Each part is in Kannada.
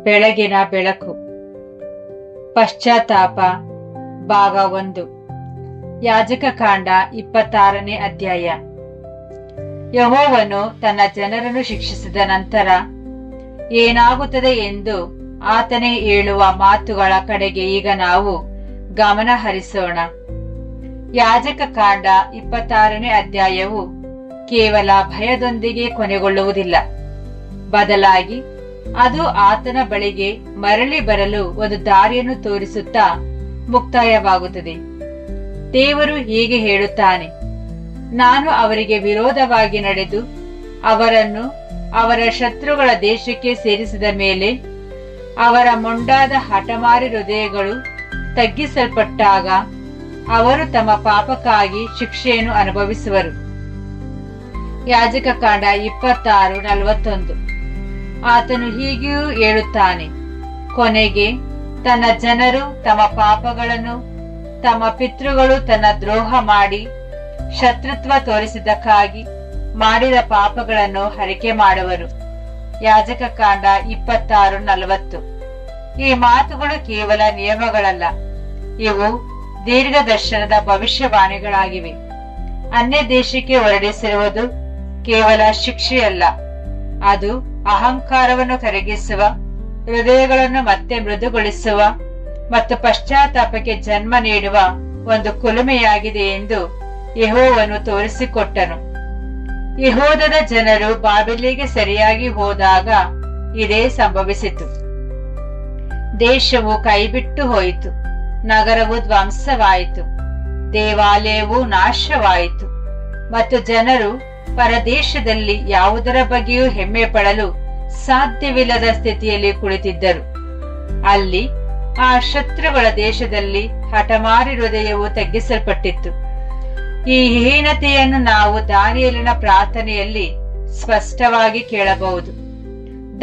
ಬೆಳಗಿನ ಬೆಳಕು. ಪಶ್ಚಾತ್ತಾಪ ಭಾಗ 1. ಯಾಜಕಕಾಂಡ 26ನೇ ಅಧ್ಯಾಯ. ಯೆಹೋವನು ತನ್ನ ಜನರನ್ನು ಶಿಕ್ಷಿಸಿದ ನಂತರ ಏನಾಗುತ್ತದೆ ಎಂದು ಆತನೇ ಹೇಳುವ ಮಾತುಗಳ ಕಡೆಗೆ ಈಗ ನಾವು ಗಮನ ಹರಿಸೋಣ. ಯಾಜಕಕಾಂಡ 26ನೇ ಅಧ್ಯಾಯವು ಕೇವಲ ಭಯದೊಂದಿಗೆ ಕೊನೆಗೊಳ್ಳುವುದಿಲ್ಲ, ಬದಲಾಗಿ ಅದು ಆತನ ಬಳಿಗೆ ಮರಳಿ ಬರಲು ಒಂದು ದಾರಿಯನ್ನು ತೋರಿಸುತ್ತಾ ಮುಕ್ತಾಯವಾಗುತ್ತದೆ. ದೇವರು ಹೀಗೆ ಹೇಳುತ್ತಾನೆ, ನಾನು ಅವರಿಗೆ ವಿರೋಧವಾಗಿ ನಡೆದು ಅವರನ್ನು ಅವರ ಶತ್ರುಗಳ ದೇಶಕ್ಕೆ ಸೇರಿಸಿದ ಮೇಲೆ ಅವರ ಮೊಂಡಾದ ಹಠಮಾರಿ ಹೃದಯಗಳು ತಗ್ಗಿಸಲ್ಪಟ್ಟಾಗ ಅವರು ತಮ್ಮ ಪಾಪಕ್ಕಾಗಿ ಶಿಕ್ಷೆಯನ್ನು ಅನುಭವಿಸುವರು. ಯಾಜಕಕಾಂಡ 26:41. ಆತನು ಹೀಗೆಯೂ ಹೇಳುತ್ತಾನೆ, ಕೊನೆಗೆ ತನ್ನ ಜನರು ತಮ್ಮ ಪಾಪಗಳನ್ನು, ತಮ್ಮ ಪಿತೃಗಳು ತನ್ನ ದ್ರೋಹ ಮಾಡಿ ಶತ್ರುತ್ವ ತೋರಿಸಿದ್ದಕ್ಕಾಗಿ ಮಾಡಿದ ಪಾಪಗಳನ್ನು ಹರಕೆ ಮಾಡುವರು. ಯಾಜಕಕಾಂಡ 26:40. ಈ ಮಾತುಗಳು ಕೇವಲ ನಿಯಮಗಳಲ್ಲ, ಇವು ದೀರ್ಘದರ್ಶನದ ಭವಿಷ್ಯವಾಣಿಗಳಾಗಿವೆ. ಅನ್ಯ ದೇಶಕ್ಕೆ ಹೊರಡಿಸಿರುವುದು ಕೇವಲ ಶಿಕ್ಷೆಯಲ್ಲ, ಅದು ಅಹಂಕಾರವನ್ನು ಕರಗಿಸುವ, ಹೃದಯಗಳನ್ನು ಮತ್ತೆ ಮೃದುಗೊಳಿಸುವ ಮತ್ತು ಪಶ್ಚಾತ್ತಾಪಕ್ಕೆ ಜನ್ಮ ನೀಡುವ ಒಂದು ಕುಲುಮೆಯಾಗಿದೆ ಎಂದು ಯೆಹೋವನು ತೋರಿಸಿಕೊಟ್ಟನು. ಯೆಹೂದದ ಜನರು ಬಾಬೆಲಿಗೆ ಸರಿಯಾಗಿ ಹೋದಾಗ ಇದೇ ಸಂಭವಿಸಿತು. ದೇಶವು ಕೈಬಿಟ್ಟು ಹೋಯಿತು, ನಗರವು ಧ್ವಂಸವಾಯಿತು, ದೇವಾಲಯವು ನಾಶವಾಯಿತು ಮತ್ತು ಜನರು ಪರದೇಶದಲ್ಲಿ ಯಾವುದರ ಬಗ್ಗೆಯೂ ಹೆಮ್ಮೆ ಪಡಲು ಸಾಧ್ಯವಿಲ್ಲದ ಸ್ಥಿತಿಯಲ್ಲಿ ಕುಳಿತಿದ್ದರು. ಅಲ್ಲಿ ಆ ಶತ್ರುಗಳ ದೇಶದಲ್ಲಿ ಹಠಮಾರಿ ಹೃದಯವು ತಗ್ಗಿಸಲ್ಪಟ್ಟಿತ್ತು. ಈ ಹೀನತೆಯನ್ನು ನಾವು ದಾನಿಯೇಲನ ಪ್ರಾರ್ಥನೆಯಲ್ಲಿ ಸ್ಪಷ್ಟವಾಗಿ ಕೇಳಬಹುದು.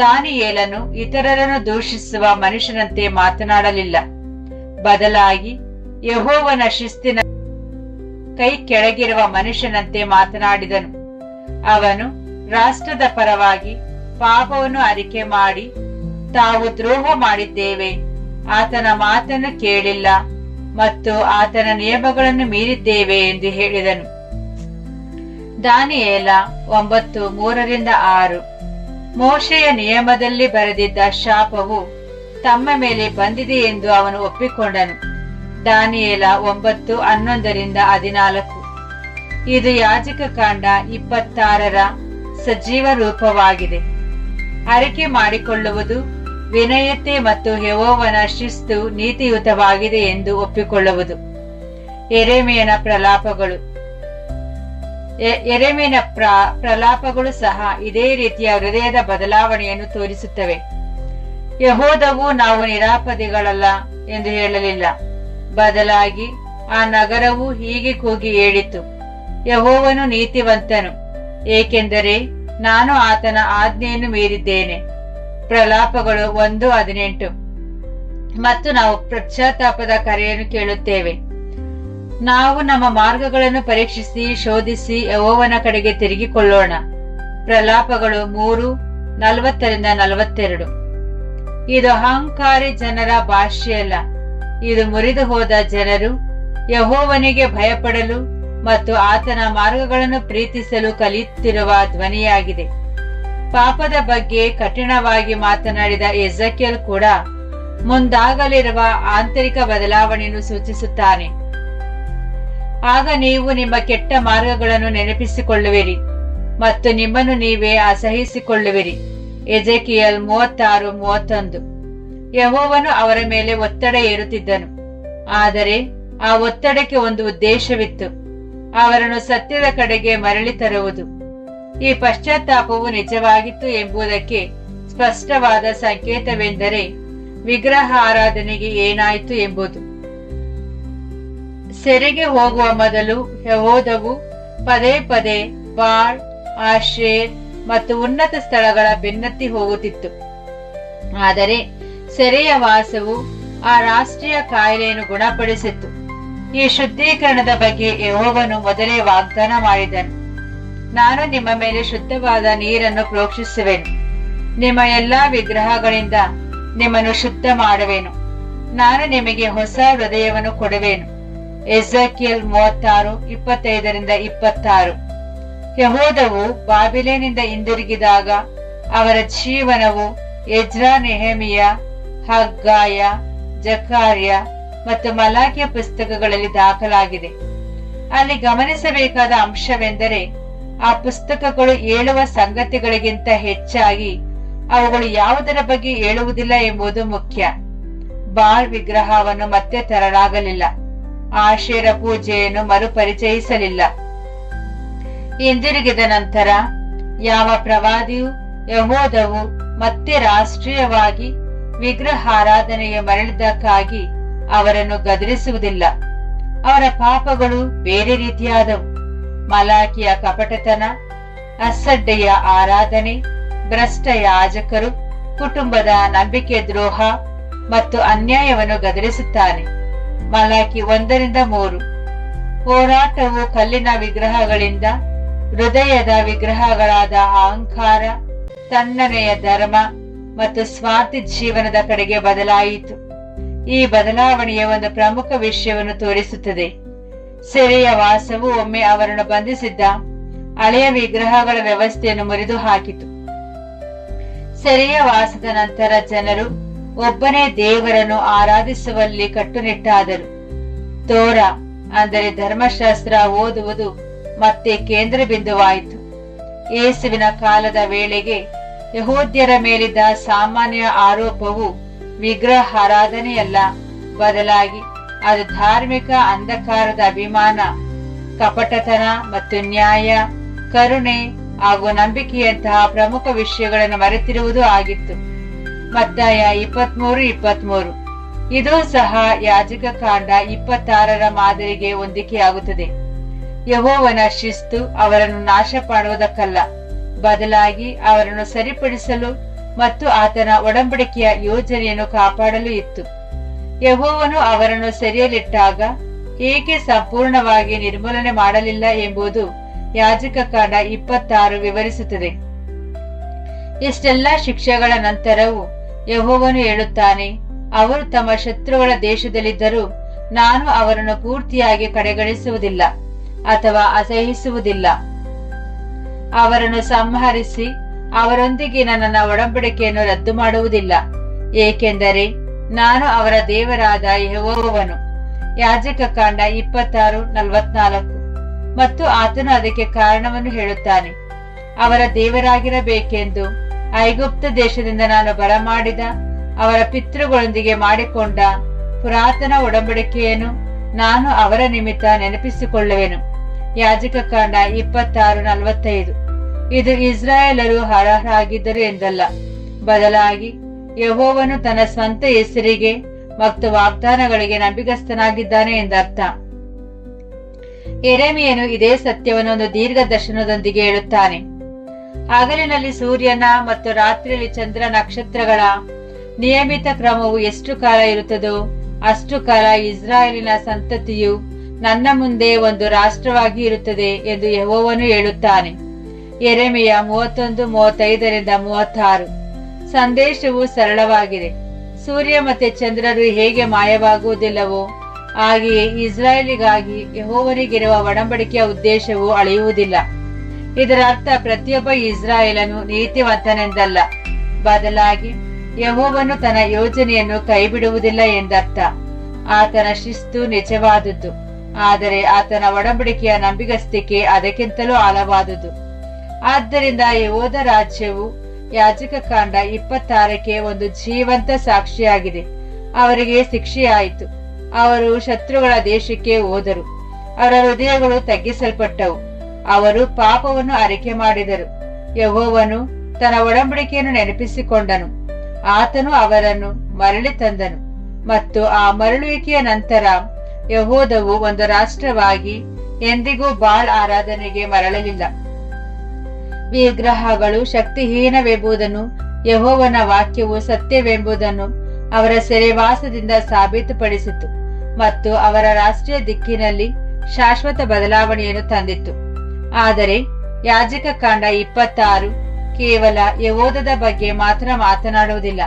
ದಾನಿಯೇಲನು ಇತರರನ್ನು ದೂಷಿಸುವ ಮನುಷ್ಯನಂತೆ ಮಾತನಾಡಲಿಲ್ಲ, ಬದಲಾಗಿ ಯೆಹೋವನ ಶಿಸ್ತಿನ ಕೈ ಕೆಳಗಿರುವ ಮನುಷ್ಯನಂತೆ ಮಾತನಾಡಿದನು. ಅವನು ರಾಷ್ಟ್ರದ ಪರವಾಗಿ ಪಾಪವನ್ನು ಅರಿಕೆ ಮಾಡಿ, ತಾವು ದ್ರೋಹ ಮಾಡಿದ್ದೇವೆ, ಆತನ ಮಾತನ್ನು ಕೇಳಿಲ್ಲ ಮತ್ತು ಆತನ ನಿಯಮಗಳನ್ನು ಮೀರಿದ್ದೇವೆ ಎಂದು ಹೇಳಿದನು. ದಾನಿಯೇಲ 9:3-6. ಮೋಶೆಯ ನಿಯಮದಲ್ಲಿ ಬರೆದಿದ್ದ ಶಾಪವು ತಮ್ಮ ಮೇಲೆ ಬಂದಿದೆ ಎಂದು ಅವನು ಒಪ್ಪಿಕೊಂಡನು. ದಾನಿಯೇಲ 9:11-14. ಇದು ಯಾಜಕಕಾಂಡ 26ರ ಸಜೀವ ರೂಪವಾಗಿದೆ. ಅರಿಕೆ ಮಾಡಿಕೊಳ್ಳುವುದು ವಿನಯತೆ ಮತ್ತು ಯೆಹೋವನ ಶಿಸ್ತು ನೀತಿಯುತವಾಗಿದೆ ಎಂದು ಒಪ್ಪಿಕೊಳ್ಳುವುದು. ಯೆರೆಮೀಯನ ಪ್ರಲಾಪಗಳು ಸಹ ಇದೇ ರೀತಿಯ ಹೃದಯದ ಬದಲಾವಣೆಯನ್ನು ತೋರಿಸುತ್ತವೆ. ಯೆಹೂದವು ನಾವು ನಿರಾಪದಿಗಳಲ್ಲ ಎಂದು ಹೇಳಲಿಲ್ಲ, ಬದಲಾಗಿ ಆ ನಗರವು ಹೀಗೆ ಕೂಗಿ ಹೇಳಿತು, ಯೆಹೋವನು ನೀತಿವಂತನು, ಏಕೆಂದರೆ ನಾನು ಆತನ ಆಜ್ಞೆಯನ್ನು ಮೀರಿದ್ದೇನೆ. ಪ್ರಲಾಪಗಳು 1:18. ಮತ್ತು ನಾವು ಪಶ್ಚಾತ್ತಾಪದ ಕರೆಯನ್ನು ಕೇಳುತ್ತೇವೆ. ನಾವು ನಮ್ಮ ಮಾರ್ಗಗಳನ್ನು ಪರೀಕ್ಷಿಸಿ ಶೋಧಿಸಿ ಯೆಹೋವನ ಕಡೆಗೆ ತಿರುಗಿಕೊಳ್ಳೋಣ. ಪ್ರಲಾಪಗಳು 3:40-42. ಇದು ಅಹಂಕಾರಿ ಜನರ ಭಾಷೆಯಲ್ಲ, ಇದು ಮುರಿದು ಹೋದ ಜನರು ಯೆಹೋವನಿಗೆ ಭಯಪಡಲು ಮತ್ತು ಆತನ ಮಾರ್ಗಗಳನ್ನು ಪ್ರೀತಿಸಲು ಕಲಿಯುತ್ತಿರುವ ಧ್ವನಿಯಾಗಿದೆ. ಪಾಪದ ಬಗ್ಗೆ ಕಠಿಣವಾಗಿ ಮಾತನಾಡಿದ ಎಜೆಕಿಯೇಲ್ ಕೂಡ ಮುಂದಾಗಲಿರುವ ಆಂತರಿಕ ಬದಲಾವಣೆಯನ್ನು ಸೂಚಿಸುತ್ತಾನೆ. ಆಗ ನೀವು ನಿಮ್ಮ ಕೆಟ್ಟ ಮಾರ್ಗಗಳನ್ನು ನೆನಪಿಸಿಕೊಳ್ಳುವಿರಿ ಮತ್ತು ನಿಮ್ಮನ್ನು ನೀವೇ ಅಸಹಿಸಿಕೊಳ್ಳುವಿರಿ. ಎಜೆಕಿಯೇಲ್ 36:31. ಯೆಹೋವನು ಅವರ ಮೇಲೆ ಒತ್ತಡ ಹೇರುತ್ತಿದ್ದನು, ಆದರೆ ಆ ಒತ್ತಡಕ್ಕೆ ಒಂದು ಉದ್ದೇಶವಿತ್ತು, ಅವರನ್ನು ಸತ್ಯದ ಕಡೆಗೆ ಮರಳಿ ತರುವುದು. ಈ ಪಶ್ಚಾತ್ತಾಪವು ನಿಜವಾಗಿತ್ತು ಎಂಬುದಕ್ಕೆ ಸ್ಪಷ್ಟವಾದ ಸಂಕೇತವೆಂದರೆ ವಿಗ್ರಹ ಆರಾಧನೆಗೆ ಏನಾಯಿತು ಎಂಬುದು. ಸೆರೆಗೆ ಹೋಗುವ ಮೊದಲು ಯೆಹೂದವು ಪದೇ ಪದೇ ಬಾಳ್, ಆಶೇರ್ ಮತ್ತು ಉನ್ನತ ಸ್ಥಳಗಳ ಬೆನ್ನತ್ತಿ ಹೋಗುತ್ತಿತ್ತು. ಆದರೆ ಸೆರೆಯ ವಾಸವು ಆ ರಾಷ್ಟ್ರೀಯ ಕಾಯಿಲೆಯನ್ನು ಗುಣಪಡಿಸಿತ್ತು. ಈ ಶುದ್ಧೀಕರಣದ ಬಗ್ಗೆ ಯೆಹೋವನು ಮೊದಲೇ ವಾಗ್ದಾನ ಮಾಡಿದನು. ನಾನು ನಿಮ್ಮ ಮೇಲೆ ಶುದ್ಧವಾದ ನೀರನ್ನು ಪ್ರೋಕ್ಷಿಸುವೆನು, ನಿಮ್ಮ ಎಲ್ಲಾ ವಿಗ್ರಹಗಳಿಂದ ನಿಮ್ಮನ್ನು ಶುದ್ಧ ಮಾಡುವೆನು, ನಾನು ನಿಮಗೆ ಹೊಸ ಹೃದಯವನ್ನು ಕೊಡುವೆನು. ಎಜೆಕಿಯೇಲ್ 36:25-26. ಯೆಹೂದವು ಬಾಬಿಲೋನಿನಿಂದ ಹಿಂದಿರುಗಿದಾಗ ಅವರ ಜೀವನವು ಎಜ್ರಾ, ನೆಹೆಮೀಯ, ಹಗ್ಗಾಯ, ಜಕಾರ್ಯ ಮತ್ತು ಮಲಾಕಿಯ ಪುಸ್ತಕಗಳಲ್ಲಿ ದಾಖಲಾಗಿದೆ. ಅಲ್ಲಿ ಗಮನಿಸಬೇಕಾದ ಅಂಶವೆಂದರೆ ಆ ಪುಸ್ತಕಗಳು ಹೇಳುವ ಸಂಗತಿಗಳಿಗಿಂತ ಹೆಚ್ಚಾಗಿ ಅವುಗಳು ಯಾವುದರ ಬಗ್ಗೆ ಹೇಳುವುದಿಲ್ಲ ಎಂಬುದು ಮುಖ್ಯ. ಬಾಳ್ ವಿಗ್ರಹವನ್ನು ಮತ್ತೆ ತರಲಾಗಲಿಲ್ಲ. ಆಶೇರ ಪೂಜೆಯನ್ನು ಮರುಪರಿಚಯಿಸಲಿಲ್ಲ. ಹಿಂದಿರುಗಿದ ನಂತರ ಯಾವ ಪ್ರವಾದಿಯು ಯೆಹೂದವು ಮತ್ತೆ ರಾಷ್ಟ್ರೀಯವಾಗಿ ವಿಗ್ರಹಾರಾಧನೆಗೆ ಮರಳಿದ್ದಕ್ಕಾಗಿ ಅವರನ್ನು ಗದರಿಸುವುದಿಲ್ಲ. ಅವರ ಪಾಪಗಳು ಬೇರೆ ರೀತಿಯಾದವು. ಮಲಾಕಿಯ ಕಪಟತನ, ಅಸಡ್ಡೆಯ ಆರಾಧನೆ, ಭ್ರಷ್ಟ ಯಾಜಕರು, ಕುಟುಂಬದ ನಂಬಿಕೆ ದ್ರೋಹ ಮತ್ತು ಅನ್ಯಾಯವನ್ನು ಗದರಿಸುತ್ತಾನೆ. ಮಲಾಕಿ 1-3. ಹೋರಾಟವು ಕಲ್ಲಿನ ವಿಗ್ರಹಗಳಿಂದ ಹೃದಯದ ವಿಗ್ರಹಗಳಾದ ಅಹಂಕಾರ, ತಣ್ಣನೆಯ ಧರ್ಮ ಮತ್ತು ಸ್ವಾರ್ಥಿ ಜೀವನದ ಕಡೆಗೆ ಬದಲಾಯಿತು. ಈ ಬದಲಾವಣೆಯ ಒಂದು ಪ್ರಮುಖ ವಿಷಯವನ್ನು ತೋರಿಸುತ್ತದೆ. ಸೆರೆಯ ವಾಸವು ಒಮ್ಮೆ ಅವರನ್ನು ಬಂಧಿಸಿದ್ದ ಹಳೆಯ ವಿಗ್ರಹಗಳ ವ್ಯವಸ್ಥೆಯನ್ನು ಮುರಿದು ಹಾಕಿತು. ಸೆರೆಯ ವಾಸದ ನಂತರ ಜನರು ಒಬ್ಬನೇ ದೇವರನ್ನು ಆರಾಧಿಸುವಲ್ಲಿ ಕಟ್ಟುನಿಟ್ಟಾದರು. ತೋರಾ ಅಂದರೆ ಧರ್ಮಶಾಸ್ತ್ರ ಓದುವುದು ಮತ್ತೆ ಕೇಂದ್ರ ಬಿಂದುವಾಯಿತು. ಯೇಸುವಿನ ಕಾಲದ ವೇಳೆಗೆ ಯಹೂದ್ಯರ ಮೇಲಿದ್ದ ಸಾಮಾನ್ಯ ಆರೋಪವು ವಿಗ್ರಹಾರಾಧನೆಯಲ್ಲ, ಬದಲಾಗಿ ಅದು ಧಾರ್ಮಿಕ ಅಂಧಕಾರದ ಅಭಿಮಾನ, ಕಪಟತನ ಮತ್ತು ನ್ಯಾಯ, ಕರುಣೆ ಹಾಗೂ ನಂಬಿಕೆಯಂತಹ ಪ್ರಮುಖ ವಿಷಯಗಳನ್ನು ಮರೆತಿರುವುದು ಆಗಿತ್ತು. ಮತ್ತಾಯ 23:23. ಇದು ಸಹ ಯಾಜಕ ಕಾಂಡ 26 ಮಾದರಿಗೆ ಹೊಂದಿಕೆಯಾಗುತ್ತದೆ. ಯೆಹೋವನ ಶಿಸ್ತು ಅವರನ್ನು ನಾಶ ಮಾಡುವುದಕ್ಕಲ್ಲ, ಬದಲಾಗಿ ಅವರನ್ನು ಸರಿಪಡಿಸಲು ಮತ್ತು ಆತನ ಒಡಂಬಡಿಕೆಯ ಯೋಜನೆಯನ್ನು ಕಾಪಾಡಲು ಇತ್ತು. ಯೆಹೋವನು ಅವರನ್ನು ಸೆರೆಯಲ್ಲಿಟ್ಟಾಗ ಏಕೆ ಸಂಪೂರ್ಣವಾಗಿ ನಿರ್ಮೂಲನೆ ಮಾಡಲಿಲ್ಲ ಎಂಬುದು ಯಾಜಕ ಕಾಂಡ 26 ವಿವರಿಸುತ್ತದೆ. ಇಷ್ಟೆಲ್ಲ ಶಿಕ್ಷೆಗಳ ನಂತರವೂ ಯೆಹೋವನು ಹೇಳುತ್ತಾನೆ, ಅವರು ತಮ್ಮ ಶತ್ರುಗಳ ದೇಶದಲ್ಲಿದ್ದರೂ ನಾನು ಅವರನ್ನು ಪೂರ್ತಿಯಾಗಿ ಕಡೆಗಣಿಸುವುದಿಲ್ಲ ಅಥವಾ ಅಸಹಿಸುವುದಿಲ್ಲ. ಅವರನ್ನು ಸಂಹರಿಸಿ ಅವರೊಂದಿಗೆ ನನ್ನ ಒಡಂಬಡಿಕೆಯನ್ನು ರದ್ದು ಮಾಡುವುದಿಲ್ಲ, ಏಕೆಂದರೆ ನಾನು ಅವರ ದೇವರಾದ ಯೆಹೋವನು. ಯಾಜಕ ಕಾಂಡ 26:44. ಮತ್ತು ಆತನು ಅದಕ್ಕೆ ಕಾರಣವನ್ನು ಹೇಳುತ್ತಾನೆ. ಅವರ ದೇವರಾಗಿರಬೇಕೆಂದು ಐಗುಪ್ತ ದೇಶದಿಂದ ನಾನು ಬರಮಾಡಿದ ಅವರ ಪಿತೃಗಳೊಂದಿಗೆ ಮಾಡಿಕೊಂಡ ಪುರಾತನ ಒಡಂಬಡಿಕೆಯನ್ನು ನಾನು ಅವರ ನಿಮಿತ್ತ ನೆನಪಿಸಿಕೊಳ್ಳುವೆನು. ಯಾಜಕ ಕಾಂಡ 26:45. ಇದು ಇಸ್ರಾಯೇಲರು ಅರ್ಹರಾಗಿದ್ದರು ಎಂದಲ್ಲ, ಬದಲಾಗಿ ಯೆಹೋವನು ತನ್ನ ಸ್ವಂತ ಹೆಸರಿಗೆ ಮತ್ತು ವಾಗ್ದಾನಗಳಿಗೆ ನಂಬಿಗಸ್ತನಾಗಿದ್ದಾನೆ ಎಂದರ್ಥ. ಯೆರೆಮೀಯನು ಇದೇ ಸತ್ಯವನ್ನು ಒಂದು ದೀರ್ಘ ದರ್ಶನದೊಂದಿಗೆ ಹೇಳುತ್ತಾನೆ. ಹಗಲಿನಲ್ಲಿ ಸೂರ್ಯನ ಮತ್ತು ರಾತ್ರಿಯಲ್ಲಿ ಚಂದ್ರ ನಕ್ಷತ್ರಗಳ ನಿಯಮಿತ ಕ್ರಮವು ಎಷ್ಟು ಕಾಲ ಇರುತ್ತದೋ ಅಷ್ಟು ಕಾಲ ಇಸ್ರಾಯೇಲಿನ ಸಂತತಿಯು ನನ್ನ ಮುಂದೆ ಒಂದು ರಾಷ್ಟ್ರವಾಗಿ ಇರುತ್ತದೆ ಎಂದು ಯೆಹೋವನು ಹೇಳುತ್ತಾನೆ. ಯೆರೆಮೀಯ 31:35-36. ಸಂದೇಶವು ಸರಳವಾಗಿದೆ. ಸೂರ್ಯ ಮತ್ತೆ ಚಂದ್ರರು ಹೇಗೆ ಮಾಯವಾಗುವುದಿಲ್ಲವೋ ಹಾಗೆಯೇ ಇಸ್ರಾಯೇಲಿಗಾಗಿ ಯೆಹೋವನಿಗಿರುವ ಒಡಂಬಡಿಕೆಯ ಉದ್ದೇಶವು ಅಳೆಯುವುದಿಲ್ಲ. ಇದರ ಅರ್ಥ ಪ್ರತಿಯೊಬ್ಬ ಇಸ್ರಾಯೇಲನು ನೀತಿವಂತನೆಂದಲ್ಲ, ಬದಲಾಗಿ ಯೆಹೋವನು ತನ್ನ ಯೋಜನೆಯನ್ನು ಕೈಬಿಡುವುದಿಲ್ಲ ಎಂದರ್ಥ. ಆತನ ಶಿಸ್ತು ನಿಜವಾದುದು, ಆದರೆ ಆತನ ಒಡಂಬಡಿಕೆಯ ನಂಬಿಗಸ್ತಿಕೆ ಅದಕ್ಕಿಂತಲೂ ಆಳವಾದುದು. ಆದ್ದರಿಂದ ಯೆಹೂದ ರಾಜ್ಯವು ಯಾಜಕ ಕಾಂಡ 26ಕ್ಕೆ ಒಂದು ಜೀವಂತ ಸಾಕ್ಷಿಯಾಗಿದೆ. ಅವರಿಗೆ ಶಿಕ್ಷೆಯಾಯಿತು. ಅವರು ಶತ್ರುಗಳ ದೇಶಕ್ಕೆ ಹೋದರು. ಅವರ ಹೃದಯಗಳು ತಗ್ಗಿಸಲ್ಪಟ್ಟವು. ಅವರು ಪಾಪವನ್ನು ಅರಿಕೆ ಮಾಡಿದರು. ಯೆಹೋವನು ತನ್ನ ಒಡಂಬಡಿಕೆಯನ್ನು ನೆನಪಿಸಿಕೊಂಡನು. ಆತನು ಅವರನ್ನು ಮರಳಿ ತಂದನು ಮತ್ತು ಆ ಮರಳುವಿಕೆಯ ನಂತರ ಯೆಹೂದವು ಒಂದು ರಾಷ್ಟ್ರವಾಗಿ ಎಂದಿಗೂ ಬಾಳ್ ಆರಾಧನೆಗೆ ಮರಳಲಿಲ್ಲ. ವಿಗ್ರಹಗಳು ಶಕ್ತಿಹೀನವೆಂಬುದನ್ನು, ಯೆಹೋವನ ವಾಕ್ಯವು ಸತ್ಯವೆಂಬುದನ್ನು ಅವರ ಸೆರೆವಾಸದಿಂದ ಸಾಬೀತುಪಡಿಸಿತು ಮತ್ತು ಅವರ ರಾಷ್ಟ್ರೀಯ ದಿಕ್ಕಿನಲ್ಲಿ ಶಾಶ್ವತ ಬದಲಾವಣೆಯನ್ನು ತಂದಿತು. ಆದರೆ ಯಾಜಕ ಕಾಂಡ 26 ಕೇವಲ ಯೆಹೂದದ ಬಗ್ಗೆ ಮಾತ್ರ ಮಾತನಾಡುವುದಿಲ್ಲ.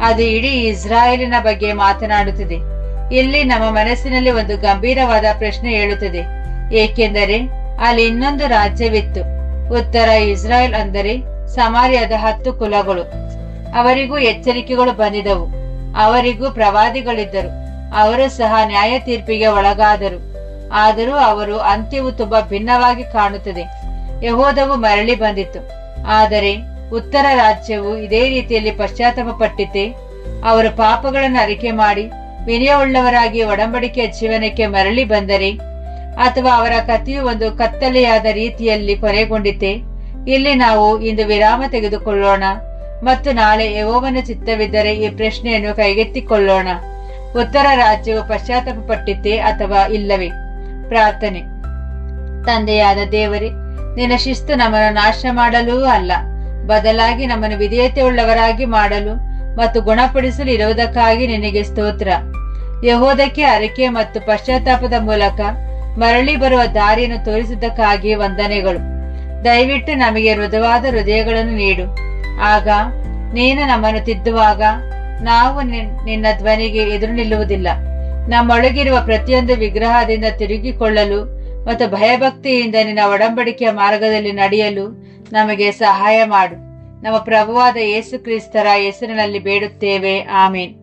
ಅದು ಇಡೀ ಇಸ್ರಾಯೇಲಿನ ಬಗ್ಗೆ ಮಾತನಾಡುತ್ತದೆ. ಇಲ್ಲಿ ನಮ್ಮ ಮನಸ್ಸಿನಲ್ಲಿ ಒಂದು ಗಂಭೀರವಾದ ಪ್ರಶ್ನೆ ಏಳುತ್ತದೆ, ಏಕೆಂದರೆ ಅಲ್ಲಿ ಇನ್ನೊಂದು ರಾಜ್ಯವಿತ್ತು. ಉತ್ತರ ಇಸ್ರಾಯೇಲ್ ಅಂದರೆ ಸಮಾರ್ಯದ 10 ಕುಲಗಳು. ಅವರಿಗೂ ಎಚ್ಚರಿಕೆಗಳು ಬಂದಿದವು. ಅವರಿಗೂ ಪ್ರವಾದಿಗಳಿದ್ದರು. ಅವರು ಸಹ ನ್ಯಾಯ ತೀರ್ಪಿಗೆ ಒಳಗಾದರು. ಆದರೂ ಅವರು ಅಂತ್ಯವು ತುಂಬಾ ಭಿನ್ನವಾಗಿ ಕಾಣುತ್ತದೆ. ಯೆಹೂದವು ಮರಳಿ ಬಂದಿತು, ಆದರೆ ಉತ್ತರ ರಾಜ್ಯವು ಇದೇ ರೀತಿಯಲ್ಲಿ ಪಶ್ಚಾತ್ತಾಪ ಪಟ್ಟಿತೆ. ಅವರು ಪಾಪಗಳನ್ನು ಅರಿಕೆ ಮಾಡಿ ವಿನಯವುಳ್ಳವರಾಗಿ ಒಡಂಬಡಿಕೆಯ ಜೀವನಕ್ಕೆ ಮರಳಿ ಬಂದರೆ, ಅಥವಾ ಅವರ ಕಥೆಯು ಒಂದು ಕತ್ತಲೆಯಾದ ರೀತಿಯಲ್ಲಿ ಕೊನೆಗೊಂಡಿತೆ. ಇಲ್ಲಿ ನಾವು ಇಂದು ವಿರಾಮ ತೆಗೆದುಕೊಳ್ಳೋಣ ಮತ್ತು ನಾಳೆ ಯೆಹೋವನ ಚಿತ್ತವಿದ್ದರೆ ಈ ಪ್ರಶ್ನೆಯನ್ನು ಕೈಗೆತ್ತಿಕೊಳ್ಳೋಣ. ಉತ್ತರ ರಾಜ್ಯವು ಪಶ್ಚಾತ್ತಾಪ ಪಟ್ಟಿತೆ ಅಥವಾ ಇಲ್ಲವೇ? ಪ್ರಾರ್ಥನೆ. ತಂದೆಯಾದ ದೇವರೇ, ನಿನ್ನ ಶಿಸ್ತು ನಮ್ಮನ್ನು ನಾಶ ಮಾಡಲೂ ಅಲ್ಲ, ಬದಲಾಗಿ ನಮ್ಮನ್ನು ವಿಧೇಯತೆ ಉಳ್ಳವರಾಗಿ ಮಾಡಲು ಮತ್ತು ಗುಣಪಡಿಸಲು ಇರುವುದಕ್ಕಾಗಿ ನಿನಗೆ ಸ್ತೋತ್ರ. ಯೆಹೂದಕ್ಕೆ ಅರಿಕೆ ಮತ್ತು ಪಶ್ಚಾತ್ತಾಪದ ಮೂಲಕ ಮರಳಿ ಬರುವ ದಾರಿಯನ್ನು ತೋರಿಸಿದ್ದಕ್ಕಾಗಿ ವಂದನೆಗಳು. ದಯವಿಟ್ಟು ನಮಗೆ ಮೃದುವಾದ ಹೃದಯಗಳನ್ನು ನೀಡು. ಆಗ ನೀನು ನಮ್ಮನ್ನು ತಿದ್ದುವಾಗ ನಾವು ನಿನ್ನ ಧ್ವನಿಗೆ ಎದುರು ನಿಲ್ಲುವುದಿಲ್ಲ. ನಮ್ಮೊಳಗಿರುವ ಪ್ರತಿಯೊಂದು ವಿಗ್ರಹದಿಂದ ತಿರುಗಿಕೊಳ್ಳಲು ಮತ್ತು ಭಯಭಕ್ತಿಯಿಂದ ನಿನ್ನ ಒಡಂಬಡಿಕೆಯ ಮಾರ್ಗದಲ್ಲಿ ನಡೆಯಲು ನಮಗೆ ಸಹಾಯ ಮಾಡು. ನಮ್ಮ ಪ್ರಭುವಾದ ಯೇಸು ಕ್ರಿಸ್ತರ ಹೆಸರಿನಲ್ಲಿ ಬೇಡುತ್ತೇವೆ, ಆಮೀನ್.